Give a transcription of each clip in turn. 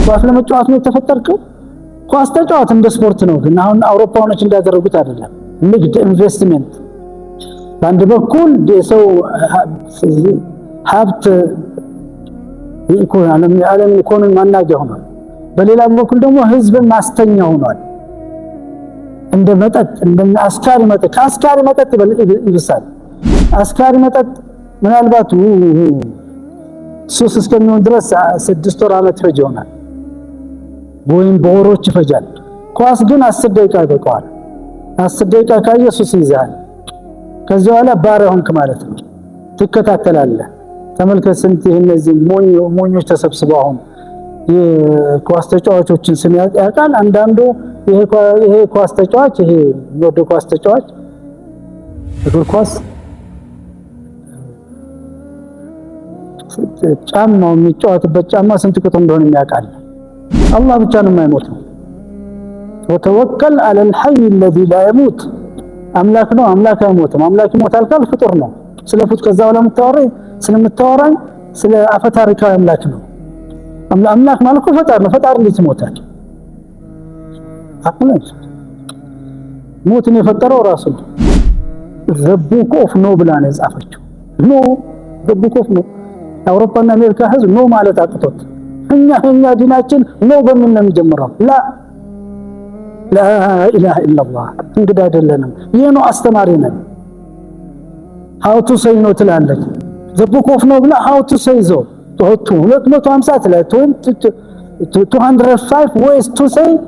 ኳስ ለመጫወት ነው የተፈጠርከው? ኳስ ተጫዋት እንደ ስፖርት ነው። ግን አሁን አውሮፓውያኖች እንዳደረጉት አይደለም። ንግድ ኢንቨስትመንት በአንድ በኩል የሰው ሀብት የዓለም ኢኮኖሚ ማናጃ ሆኗል። በሌላ በኩል ደግሞ ህዝብን ማስተኛ ሆኗል። እንደ መጠጥ እንደ አስካሪ መጠጥ ከአስካሪ መጠጥ ይብሳል። አስካሪ መጠጥ ምናልባት ሱስ እስከሚሆን ድረስ 6 ወር ዓመት ፈጅ ይሆናል ወይም በወሮች ይፈጃል። ኳስ ግን 10 ደቂቃ ይበቃዋል። 10 ደቂቃ ካየ ሱስ ይዛል። ከዚህ በኋላ ባሪያ ሆንክ ማለት ነው። ትከታተላለህ። ተመልከት ስንት እነዚህ ሞኞች ተሰብስበው አሁን የኳስ ተጫዋቾችን ስም ያውቃል። አንዳንዱ ይሄ ኳስ ተጫዋች ይሄ ወደ ኳስ ተጫዋች እግር ኳስ ጫማው የሚጫወትበት ጫማ ስንት ቁጥር እንደሆነ የሚያውቃል። አላህ ብቻ ነው የማይሞተው። ወተወከል على الحي الذي لا يموت አምላክ ነው። አምላክ አይሞትም። አምላክ ይሞታል ካል ፍጡር ነው። ስለ ፍጡር ከዛው ስለምታወራኝ ስለ አፈታሪካዊ አምላክ ነው። አምላክ ማለት ፈጣሪ ነው። ፈጣሪ እንዴት ይሞታል? አቅለኝ ሞትን የፈጠረው ራሱ ነው። the book of no ብላ ነው የጻፈችው። ኖ the book of no አውሮፓና አሜሪካ ህዝብ ኖ ማለት አጥቶት እኛ ዲናችን ኖ በምን ነው የሚጀምረው? ላ ኢላሃ ኢላላህ እንግዲህ አይደለንም። ይሄ ነው አስተማሪ ነን። how to say no ትላለች። the book of no ብላ how to say so 250 ላይ 205 ways to say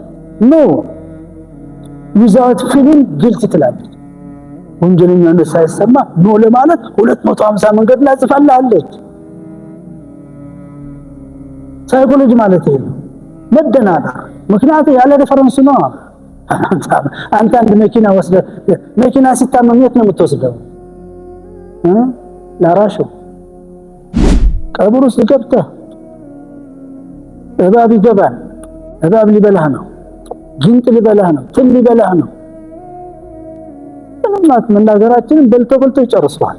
no without feeling guilty ትላለች። ወንጀለኛነት ሳይሰማ ኖ ለማለት 250 መንገድ ላይ ጽፋለች። ሳይኮሎጂ ማለት ነው መደናገር። ምክንያቱም ያለ ሪፈረንስ ነው። አንተ አንድ መኪና ወስደህ መኪና ሲታመም የት ነው የምትወስደው? ላራሹ ቀብር ውስጥ ገብተህ እባብ ይገባል። እባብ ሊበላህ ነው፣ ጊንጥ ሊበላህ ነው፣ ትል ሊበላህ ነው። እናት መናገራችንን በልቶ ይጨርሰዋል።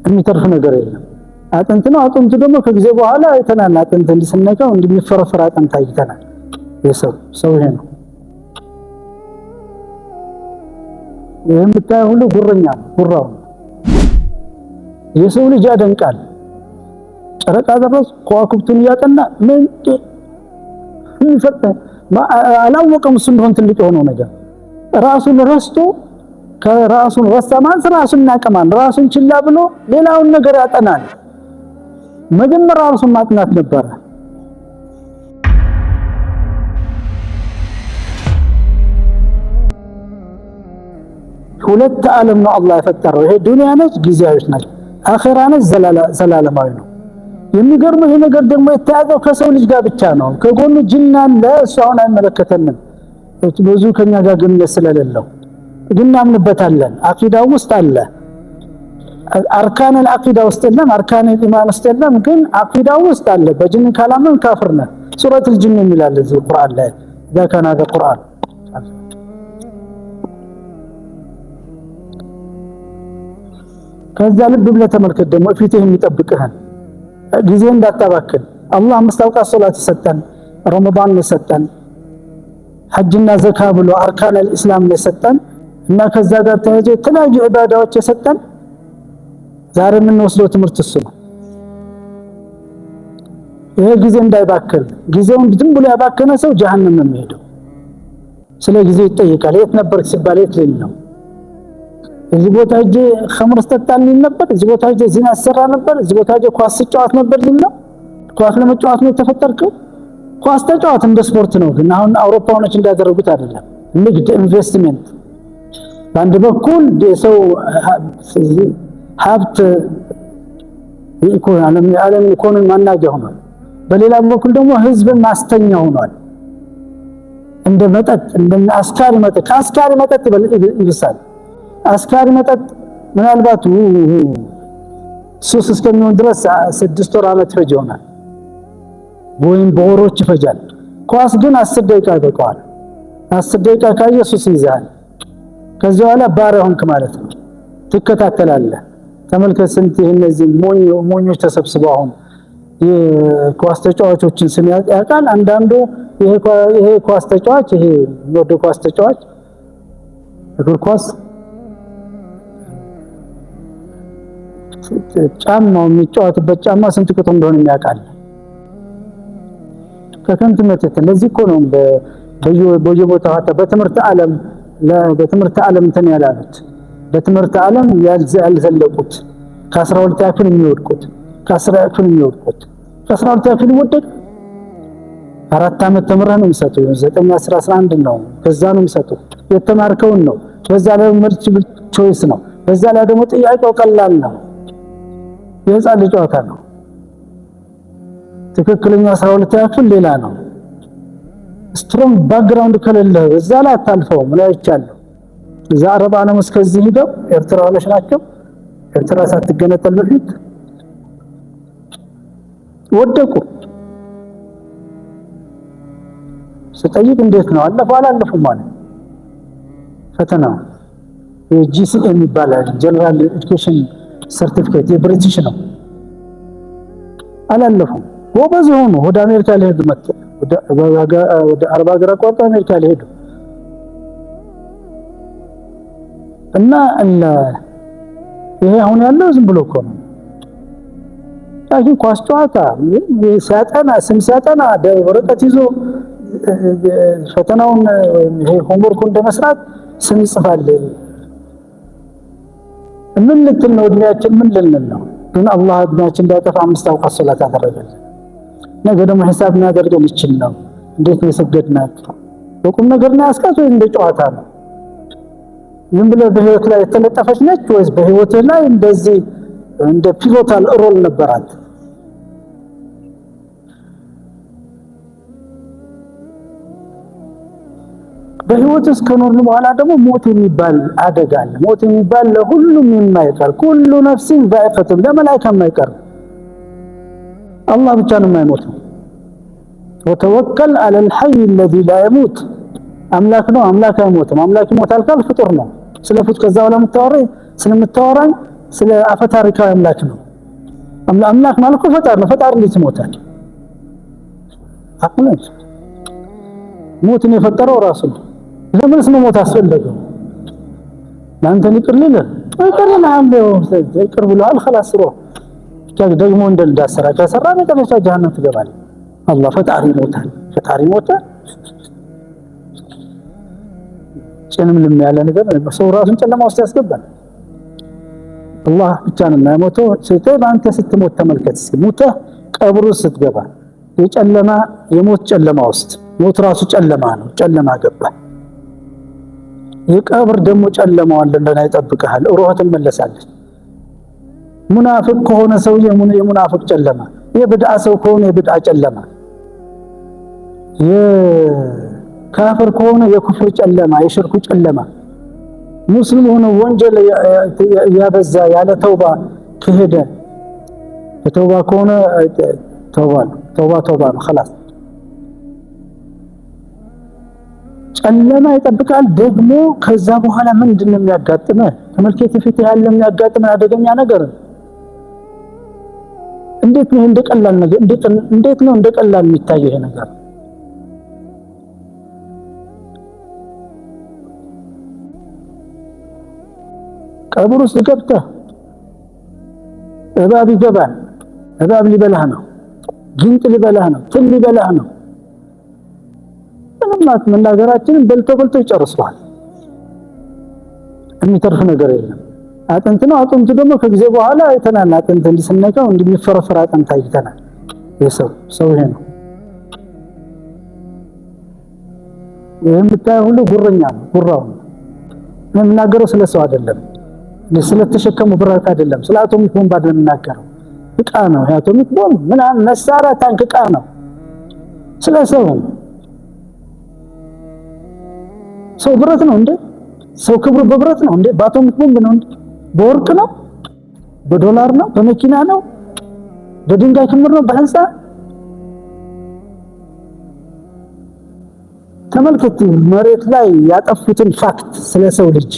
የሚተርፍ ነገር የለም። አጥንት ነው። አጥንቱ ደግሞ ከጊዜ በኋላ አይተናል። አጥንት እንዲስነካው እንደሚፈረፈር አጥንት አይተናል። ሰው ይሄ ነው። የምታየው ሁሉ ጉረኛ ጉራው የሰው ልጅ ያደንቃል። ጨረቃ ድረስ ከዋክብቱን ያጠና ምን ይፈጠር አላወቀም። እሱ እንደሆነ ትልቅ የሆነው ነገር ራሱን ረስቶ ከራሱን ወሰማን ራሱን ናቀማን ራሱን ችላ ብሎ ሌላውን ነገር ያጠናል። መጀመሪያ ራሱን ማጥናት ነበር። ሁለት ዓለም ነው አላህ የፈጠረው። ይሄ ዱንያ ነች፣ ጊዜያዊ ነች። አኺራ ነች፣ ዘላለማዊ ነው። የሚገርመው ይሄ ነገር ደግሞ የተያዘው ከሰው ልጅ ጋር ብቻ ነው። ከጎኑ ጅን አለ፣ እሱ አሁን አይመለከተንም። ብዙ ከኛ ጋር ግንኙነት ስለሌለው ግን እናምንበታለን። አቂዳው ውስጥ አለ። አርካን አልአቂዳ ውስጥ የለም፣ አርካን ኢማን ውስጥ የለም፣ ግን አቂዳው ውስጥ አለ። በጅን ካላመን ካፍር ነህ። ሱረቱል ጅን የሚላል እዚህ ቁርአን ላይ ذكرنا በቁርአን ከዛ ልብ ብለህ ተመልከት። ደግሞ ፊትህ የሚጠብቅህን ጊዜ እንዳታባክን። አላህ 5 አውቃት ሶላት ይሰጠን፣ ረመዳን ይሰጠን፣ ሐጅና ዘካ ብሎ አርካን አልእስላም ይሰጠን እና ከዛ ጋር ተያይዞ የተለያዩ ኢባዳዎች ይሰጠን። ዛሬ የምንወስደው ትምህርት እሱ ነው። ይሄ ጊዜ እንዳይባክን። ጊዜውን ዝም ብሎ ያባከነ ሰው ጀሃነም ነው የሚሄደው። ስለ ጊዜ ይጠይቃል። የት ነበርክ ሲባል የት ልል ነው? እዚህ ቦታ ሄጄ ኸምር ስጠጣልኝ ነበር፣ እዚህ ቦታ ሄጄ ዚና አሰራ ነበር፣ እዚህ ቦታ ሄጄ ኳስ ስጫወት ነበር ልል ነው? ኳስ ለመጫወት ነው የተፈጠርከው? ኳስ ተጫወት እንደ ስፖርት ነው። ግን አሁን አውሮፓውያኖች እንዳደረጉት አይደለም። ንግድ ኢንቨስትመንት በአንድ በኩል የሰው ሀብት የዓለም ኢኮኖሚ ማናጃ ሆኗል። በሌላ በኩል ደግሞ ህዝብን ማስተኛ ሆኗል። እንደ መጠጥ እንደ አስካሪ መጠጥ ከአስካሪ መጠጥ ይብሳል። አስካሪ መጠጥ ምናልባት ሱስ እስከሚሆን ድረስ 6 ወር ዓመት ፈጅ ይሆናል ወይም በወሮች ይፈጃል። ኳስ ግን 10 ደቂቃ ይበቃዋል። 10 ደቂቃ ካየ ሱስ ይዛል። ከዚህ በኋላ ባሪያ ሆንክ ማለት ነው። ትከታተላለህ። ተመልከት ስንት እነዚህ ሞኞች ተሰብስበው አሁን የኳስ ተጫዋቾችን ስም ያውቃል። አንዳንዱ ይሄ ኳስ ተጫዋች ይሄ ወደ ኳስ ተጫዋች እግር ኳስ ጫማው የሚጫወትበት ጫማ ስንት ቁጥር እንደሆነ የሚያውቃል። ከከንትነት ለዚህ እኮ ነው በየቦታው በትምህርት ዓለም እንትን ያላሉት በትምህርት ዓለም ያልዘለቁት ከ12 ያክል የሚወድቁት ከ12 ያክል ወደቅ 4 ዓመት ተምረህ ነው የሚሰጡት 9 10 11 ነው ከዛ ነው የሚሰጡት የተማርከውን ነው። በዛ ላይ መልቲፕል ቾይስ ነው። በዛ ላይ ደግሞ ጥያቄው ቀላል ነው። የህፃን ልጅ ጨዋታ ነው። ትክክለኛ 12 ያክል ሌላ ነው። ስትሮንግ ባክግራውንድ ከሌለ እዛ ላይ አታልፈው ምን አይቻለሁ። እዛ አረብ ዓለም እስከዚህ ሄደው ኤርትራውያን ናቸው። ኤርትራ ሳትገነጠል በፊት ወደቁ። ስጠይቅ እንዴት ነው አላለፉም ማለት ፈተናው የጂሲኤ የሚባለው ጀነራል ኤጁኬሽን ሰርቲፊኬት የብሪቲሽ ነው። አላለፉም። ጎበዝ ሆኖ ወደ አሜሪካ ሊሄዱ መጡ። ወደ አረብ ሀገር አቋርጠው አሜሪካ ሊሄዱ እና ይሄ አሁን ያለው ዝም ብሎ እኮ ነው። ታዲያ ኳስ ጨዋታ ሲያጠና ወረቀት ይዞ ፈተናውን ወይም ይሄ ሆምወርኩን እንደመስራት ስም ይጽፋል። ምን ልትል ነው? እድሜያችን ምን ልንል ነው? ግን አላህ እድሜያችን እንዳይጠፋ 5 አውቃት ሶላት አደረገልን። ነገ ደግሞ ሂሳብ የሚያደርገን ይችል ነው። እንዴት ነው የሰገድናት? በቁም ነገር ነው ያስቀጥ ወይ እንደ ጨዋታ ነው? ዝም ብለህ በህይወት ላይ የተለጠፈች ነች ወይስ በህይወት ላይ እንደዚህ እንደ ፒቮታል ሮል ነበራት? በህይወት እስከኖርን በኋላ ደግሞ ሞት የሚባል አደጋ አለ። ሞት የሚባል ለሁሉም የማይቀር ኩሉ ነፍሲን ዛኢቀቱል ለመላእክት የማይቀር አላህ ብቻ ነው የማይሞተው። ወተወከል ዐለል ሐይ አለዚ ላ የሙት አምላክ ነው። አምላክ አይሞትም። አምላክ ይሞታል ካል ፍጡር ነው። ስለ ፍጡር ከዛ በኋላ ስለምታወራኝ ስለ አፈታሪካዊ አምላክ ነው። አምላክ ማለት እኮ ፈጣሪ ነው። ፈጣሪ እንዴት ይሞታል? አቅለሽ ሞትን የፈጠረው ራሱ ነው። ለምንስ ነው ሞት አስፈለገው? ለአንተ ይቅርልህ ይቅር ብለዋል خلاص ሮ ደግሞ እንዳሰራ ከሰራ መጨረሻ ጀሃነም ትገባለህ። አላህ ፈጣሪ ሞተ ጭንምልም ያለ ነገር ሰው ራሱን ጨለማ ውስጥ ያስገባል። አላህ ብቻ ነው የማይሞተው። ሰይጣን አንተ ስትሞት ተመልከት። ሞተህ ቀብሩ ስትገባ የሞት ጨለማ ውስጥ ሞት ራሱ ጨለማ ነው። ጨለማ ገባ። የቀብር ደግሞ ጨለማው እንደና ይጠብቅሃል። ሩህ ትመለሳለች። ሙናፊቅ ከሆነ ሰው የሙናፊቅ ጨለማ፣ የብድዓ ሰው ከሆነ የብድዓ ጨለማ፣ የካፍር ከሆነ የኩፍር ጨለማ፣ የሽርኩ ጨለማ፣ ሙስሊም ሆኖ ወንጀል ያበዛ ያለ ተውባ ከሄደ ተውባ ከሆነ ተውባ ነው خلاص ጨለማ ይጠብቃል። ደግሞ ከዛ በኋላ ምንድነው የሚያጋጥመው? ተመልከት ፊት ያለ የሚያጋጥመው አደገኛ ነገር እንዴት ነው እንደቀላል ነገር እንዴት ነው እንደቀላል የሚታየው ይሄ ነገር? ቀብር ውስጥ ገብተህ እባብ ይገባል። እባብ ሊበላህ ነው። ጊንጥ ሊበላህ ነው። ትል ሊበላህ ነው። ምንማት መናገራችንን በልቶ ይጨርሰዋል። የሚተርፍ ነገር የለም። አጥንት ነው። አጥንቱ ደግሞ ከጊዜ በኋላ አይተናል። አጥንት እንዲስነቀው እንደሚፈረፈር አጥንት አይተናል። ሰው ይሄ ነው። ይሄን ብታየው ሁሉ ጉረኛ ነው። ጉራው ነው። የምናገረው ስለሰው አይደለም፣ ስለተሸከሙ ብረት አይደለም፣ ስለ አቶሚክ ቦምብ አይደለም የምናገረው። ዕቃ ነው። አቶሚክ ቦምብ ምናምን መሳሪያ ታንክ ዕቃ ነው። ስለሰው ሰው ብረት ነው እንዴ? ሰው ክብሩ በብረት ነው እንዴ? በአቶሚክ ቦምብ ነው እንዴ? በወርቅ ነው? በዶላር ነው? በመኪና ነው? በድንጋይ ክምር ነው? በህንፃ ተመልከቱ። መሬት ላይ ያጠፉትን ፋክት ስለ ሰው ልጅ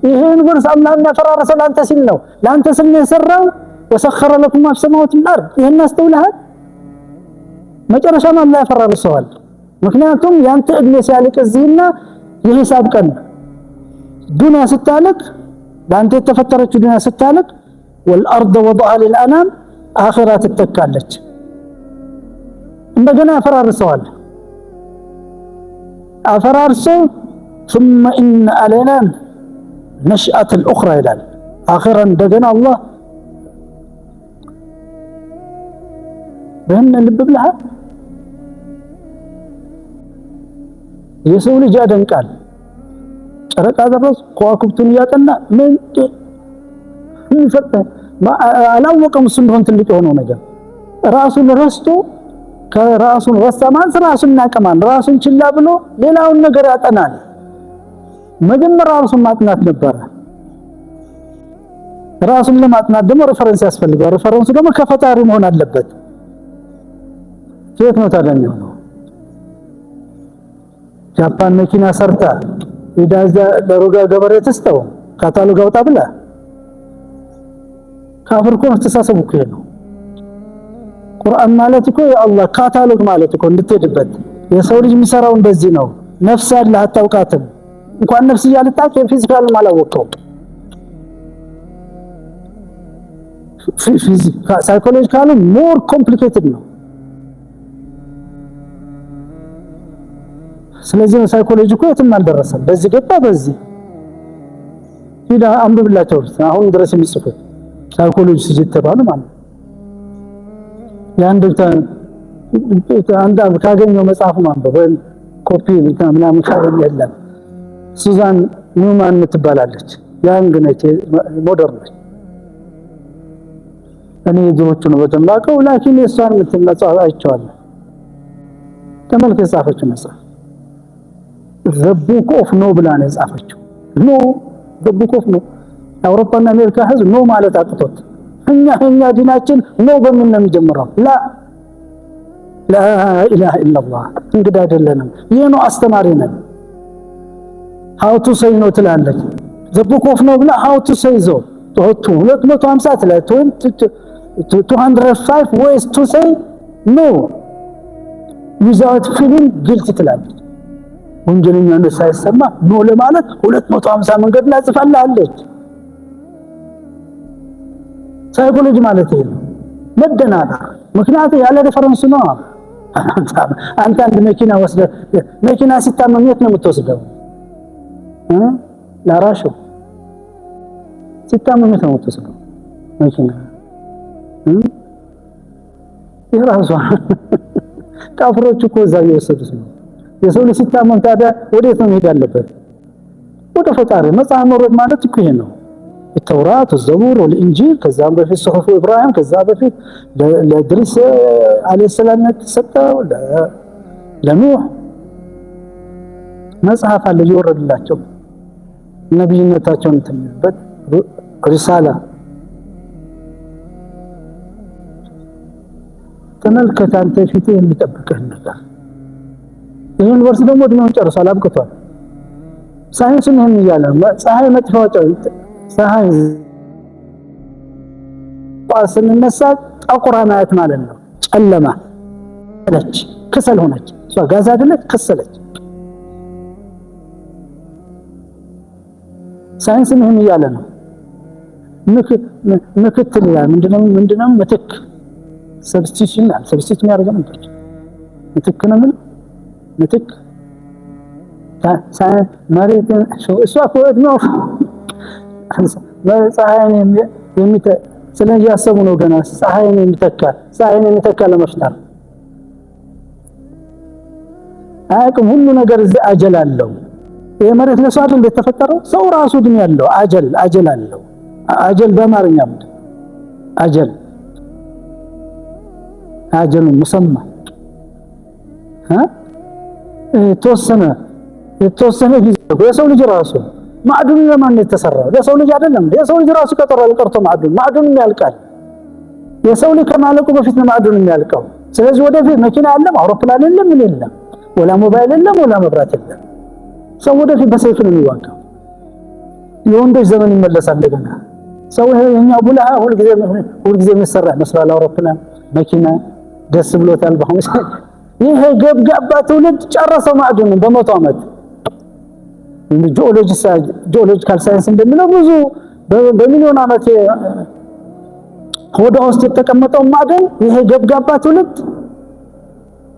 ይሄን ወርስ አላህ ያፈራረሰው ላንተ ሲል ነው። ላንተ ሲል ነው የሰራው። ወሰኸረ ለኩም ማ ፊሰማዋቲ ወልአርድ ይሄን አስተውለሃል? መጨረሻም አላህ ያፈራርሰዋል። ምክንያቱም ያንተ እድሜ ሲያልቅ እዚህና የሂሳብ ቀን ዱንያ ስታልቅ ለአንተ የተፈጠረችው ዱንያ ስታልቅ ወልአርድ ወضعها للأنام አኺራ ትተካለች። እንደገና ያፈራርሰዋል። አፈራርሰው ثم إن علينا نشأة الأخرى ይላል። አኺራ እንደገና አላህ በእነ ልብ ብለሃል። የሰው ልጅ ያደንቃል። ጨረቃ ደረስ ከዋክብቱን ያጠና ምን ይፈጠር አላወቀም። እሱ እንደሆነ ትልቅ የሆነው ነገር ራሱን ረስቶ ከራሱን ረስተማን ራሱን ናቀማን ራሱን ችላ ብሎ ሌላውን ነገር ያጠናል። መጀመሪያ ራሱን ማጥናት ነበር። ራሱን ለማጥናት ደግሞ ሬፈረንስ ያስፈልጋል። ሬፈረንሱ ደግሞ ከፈጣሪ መሆን አለበት። የት ነው ታዲያ የሚሆነው? ጃፓን መኪና ሰርታ ኢዳዛ ለሮጋ ገበሬ ተስተው ካታሎግ አውጣ ብላ ካፍር እኮ አስተሳሰቡ እኮ ነው። ቁርአን ማለት እኮ የአላህ ካታሎግ ማለት እኮ እንድትሄድበት የሰው ልጅ የሚሰራው እንደዚህ ነው። ነፍስ አለ አታውቃትም። እንኳን ነፍስ ያልታቀ ፊዚካል ማላወቀው ሳይኮሎጂካሊ ሞር ኮምፕሊኬትድ ነው። ስለዚህ ሳይኮሎጂ እኮ የትም አልደረሰም። በዚህ ገባ በዚህ ሂዳ አንብብላቸው አሁን ድረስ የሚጽፉት ሳይኮሎጂ ሲጀተባሉ ማለት ያን አንድ ካገኘው መጽሐፍ ነው አንብበን ኮፒ ምናምን ካገኘ የለም። ሱዛን ኒውማን ትባላለች። ያንግ ነች፣ ሞደርን ነች። እኔ ድሮቹ ነው በተምላቀው ላኪን የሷን መጽሐፍ አይቼዋለሁ። ተመልከ የጻፈችው መጽሐፍ The Book of No ብላ ነው የጻፈችው። ኖ The Book of No አውሮፓና አሜሪካ ህዝብ ኖ ማለት አቅቶት እኛ ዲናችን ኖ በምን ነው የሚጀምረው? ላ ኢላሃ ኢላላህ እንግዲህ አይደለንም። ይሄ ነው አስተማሪ ነን። how to say no ትላለች። The Book of No ብላ how to say so 250 ትላለች። 205 ways to say no without feeling guilty ትላለች። ወንጀለኛነት ሳይሰማ ኖ ለማለት 250 መንገድ ላይ ጽፋለች። ሳይኮሎጂ ማለት ይሄ ነው መደናገር። ምክንያቱም ያለ ሬፈረንስ ነው። አንተ አንድ መኪና ወስደህ መኪና ሲታመም የት ነው የምትወስደው? ላራሹ ሲታመም የት ነው የምትወስደው? መኪና ይራሱ ካፍሮች እኮ እዛ እየወሰዱት ነው። የሰው ልጅ ሲታመም ታዲያ ወዴት ነው መሄድ ያለበት? ወደ ፈጣሪ። መጽሐፍ መውረድ ማለት እኮ ይሄ ነው። التوراة والزبور والإنجيل كذا بفي صحف إبراهيم كذا بفي لإدريس عليه السلام تسطى لنوح መጽሐፍ አለ ይወረድላቸው ነብይነታቸውን ተምርበት ሪሳላ ተመልከት። አንተ ፊት የሚጠብቅህ ነገር ይሄን ወርስ ደግሞ ድነው ጨርሷል፣ አብቅቷል። ሳይንስ ምን ይያለ ፀሐይ መጥፋው ፀሐይ ጳስንነሳ ጠቁራናት ማለት ነው። ጨለማ ነች፣ ከሰል ሆነች። እሷ ጋዝ አይደለች፣ ከሰለች። ሳይንስ ምን ይያለ ነው? ምክትል ያ ምንድነው ምትክ ሰብስቲቱሽን አለ። ሰብስቲቱት የሚያደርገው ምንድን ነው? ምትክ ነው። ምን ምትክ መሬት እሷ ኮት ነው። ፀሐይን ስለዚህ ያሰቡ ነው ገና ፀሐይን የሚተካ ለመፍጠር አያውቅም። ሁሉ ነገር እዚህ አጀል አለው። ይሄ መሬት ለሰው አይደል እንደተፈጠረው ሰው ራሱ ግን ያለው አጀል አለው። አጀል በአማርኛ ምንድን ነው? አጀሉ ሙሰማ የተወሰነ ጊዜ የሰው ልጅ ራሱ ማዕዱን ለማን ነው የተሰራው? ለሰው ልጅ አይደለም። የሰው ልጅ ራሱ ቀርቶ ማዕዱን ያልቃል። የሰው ልጅ ከማለቁ በፊት ነው ማዕዱን የሚያልቀው። ስለዚህ ወደፊት መኪና የለም፣ አውሮፕላን የለም፣ ምን የለም፣ ወላ ሞባይል የለም፣ ወላ መብራት የለም። ሰው ወደፊት በሰይፍ ነው የሚዋጋው። የወንዶች ዘመን ይመለሳል እንደገና። ሰው የኛ ቡልሃ ሁልጊዜ የሚሰራ መስላል አውሮፕላን መኪና ደስ ብሎታል። በአሁኑ ይሄ ገብጋባ ትውልድ ጨረሰው ማዕድኑን በመቶ ዓመት። ጂኦሎጂካል ሳይንስ እንደሚለው ብዙ በሚሊዮን ዓመት ሆዷ ውስጥ የተቀመጠው ማዕድን ይሄ ገብጋባ ትውልድ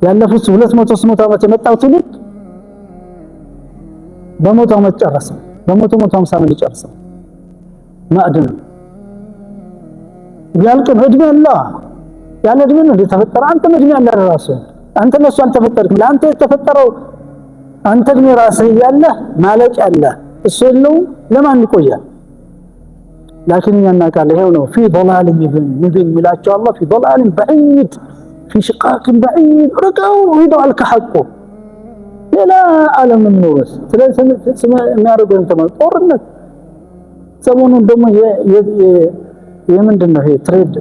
ያለፉት 200 ዓመት የመጣው ትውልድ በመቶ ዓመት ጨረሰው። በ150 ዓመት ጨረሰው ማዕድን ያልቀን እድሜ አለ። ያለ እድሜ ነው የተፈጠረ። አንተ እድሜ አለ ራሱ አንተ ለሱ አልተፈጠርክም። ለአንተ የተፈጠረው አንተ እድሜ ራስህ ያለ ማለቅ ያለ እሱ ነው። ለማን ይቆያል? لكن ينقال ይሄው ነው في ضلال مبين ሚላቸው አላህ في ضلال بعيد في شقاق بعيد رقوا ሄደው አልከሐቁ ሌላ ዓለም ምንወስ ስለዚህ የሚያደርገው ጦርነት ሰሞኑን ደግሞ የምንድነው ይሄ ትሬድ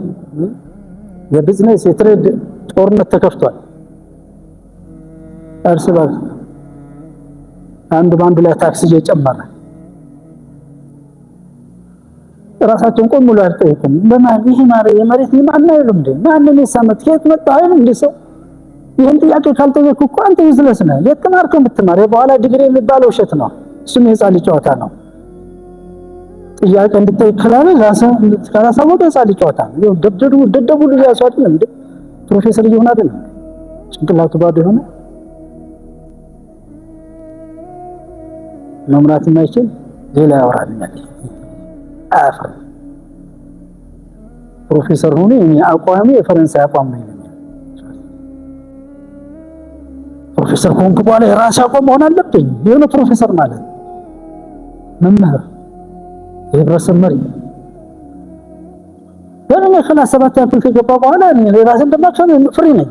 የቢዝነስ የትሬድ ጦርነት ተከፍቷል። እርስ በርስ አንዱ ባንዱ ላይ ታክስ እየጨመረ ራሳቸውን ቆም ብለው አልጠይቁም። በማን ይሄ የመሬት ልማት ነው እንዴ? ማንን የሳመት ከየት መጣ አይደል እንዴ? ሰው ይሄን ጥያቄ ካልጠየቁ እኮ አንተ ይዝለስ ነህ። የተማርከው ብትማር በኋላ ዲግሪ የሚባለው ውሸት ነው። እሱም የጻሊ ጨዋታ ነው። ጥያቄ እንድትጠይቅ ካላለ ካላሳወቀ የጻሊ ጨዋታ ነው። ደደቡ ልጅ ያሷት ነው እንዴ? ፕሮፌሰር ይሆን አይደል? ጭንቅላቱ ባዶ ሆነ መምራት የማይችል ሌላ ያወራልኛል። አፈር ፕሮፌሰር ሆነ እኔ አቋሚ የፈረንሳይ አቋም ነው። ፕሮፌሰር ኮንኩ በኋላ የራስ አቋም መሆን አለብኝ። የሆነ ፕሮፌሰር ማለት መምህር የህብረተሰብ መሪ ለምን ከላስ 7 ያክል ከገባ በኋላ እኔ ራሴ እንደማከም ፍሪ ነኝ።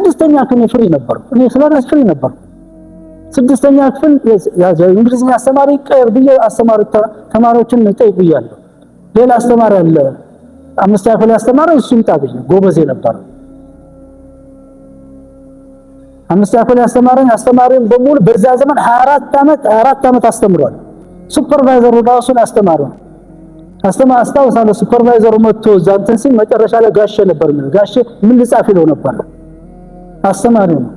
6ኛ ክፍል ፍሪ ነበር። እኔ ስለራስ ፍሪ ነበር። 6ኛ ክፍል የእንግሊዝኛ አስተማሪ ቀር ብዬ አስተማሪ ተማሪዎችን ጠይቅ ብያለሁ። ሌላ አስተማሪ አለ 5ኛ ክፍል አስተማሪ እሱም ታብዬ ጎበዝ ነበር። 5ኛ ክፍል አስተማሪን በሙሉ በዛ ዘመን 24 ዓመት አስተምሯል። ሱፐርቫይዘሩ ራሱን አስተማረው። አስታውሳለሁ። ሱፐርቫይዘሩ መጥቶ ዛንተን ሲል መጨረሻ ላይ ጋሼ ነበር። ጋሼ ምን ልጻፍ ይለው ነበር። አስተማሪው ነው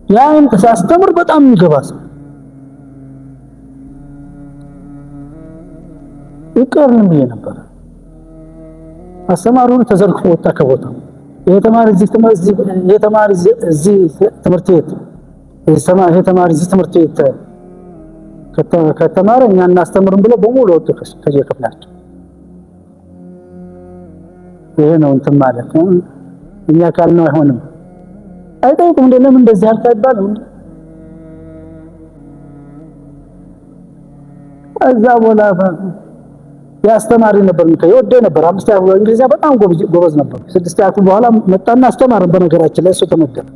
ያን ተሳስተምር በጣም ይገባስ ይቀርም ብዬ ነበር። አስተማሪውን ተዘርግፎ ወጣ ከቦታው። የተማሪ እዚህ ትምህርት ቤት ከተማረ እኛ እናስተምርም ብለው በሙሉ ወጡ ከየክፍላቸው። ይሄ ነው እንትን ማለት ነው። እኛ ካልነው አይሆንም። አይጠይቁም እንደ ለምን እንደዚህ አልታይባልም እንዴ? እዛ ቦላ ያስተማሪ ነበር ይወደ ነበር። 5ኛ ክፍል እንግሊዝኛ በጣም ጎበዝ ነበር። 6ኛ ክፍል በኋላ መጣና አስተማረን። በነገራችን ላይ እሱ ተመደበ።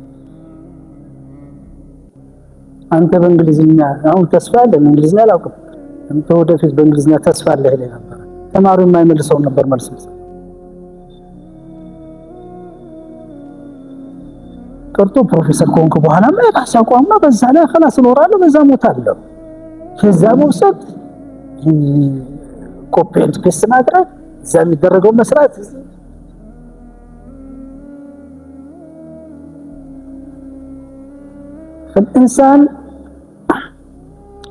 አንተ በእንግሊዝኛ አሁን ተስፋ አለ እንግሊዝኛ አላውቅም። አንተ ወደፊት በእንግሊዝኛ ተስፋ አለ ይሄ ነበር። ተማሪው የማይመልሰው ነበር መልስ ቀርቶ ፕሮፌሰር ኮንኩ በኋላ ማራስ አቋምና በዛ ላይ خلاص እኖራለሁ በዛ ሞታለሁ። ከዛ መውሰድ ኮፒ ኤንድ ፔስት ማድረግ እዛ የሚደረገው መስራት الانسان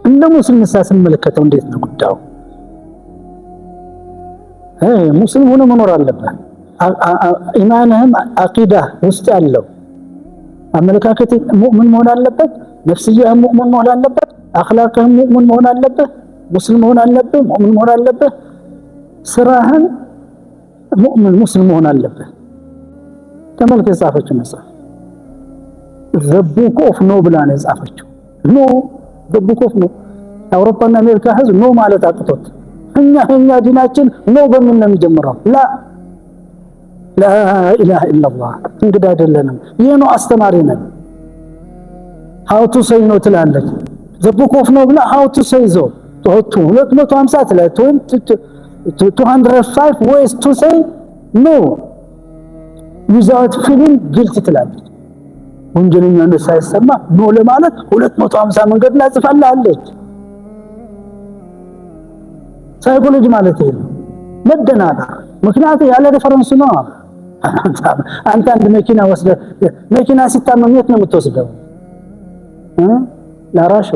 እንደ ሙስሊም ስንመለከተው እንዴት ነው ጉዳዩ? ሙስሊም ሆኖ መኖር አለበት። ኢማንህም አቂዳ ውስጥ ያለው አመለካከት ሙእሚን መሆን አለበት። ነፍስያህ ሙእሚን መሆን አለበት። አኽላቅህ ሙእሚን መሆን አለበት። ሙስሊም መሆን አለበት። ሙእሚን መሆን አለበት። ስራህን ሙስሊም መሆን አለበት። ተመልከት የጻፈችው መጽሐፍ the book of no ብላ ነው የጻፈችው። ኖ the book of no አውሮፓና አሜሪካ ህዝብ ኖ ማለት አጥቶት እኛ ዲናችን ኖ በምን ነው የሚጀምረው? لا اله الا الله እንግዲህ አይደለንም። ይሄ ነው አስተማሪ ነን። how to say no ትላለች the book of no ብላ how to say so 250 ላይ 205 ways to say no without feeling guilty ትላለች። ወንጀለኛነት ሳይሰማ ኖ ለማለት 250 መንገድ ላይ ጽፋለች። ሳይኮሎጂ ማለት ይሄ ነው። መደናገር ምክንያቱም ያለ ሪፈረንስ ነው። አንተ አንድ መኪና ወስደህ መኪና ሲታመም የት ነው የምትወስደው? ላራሹ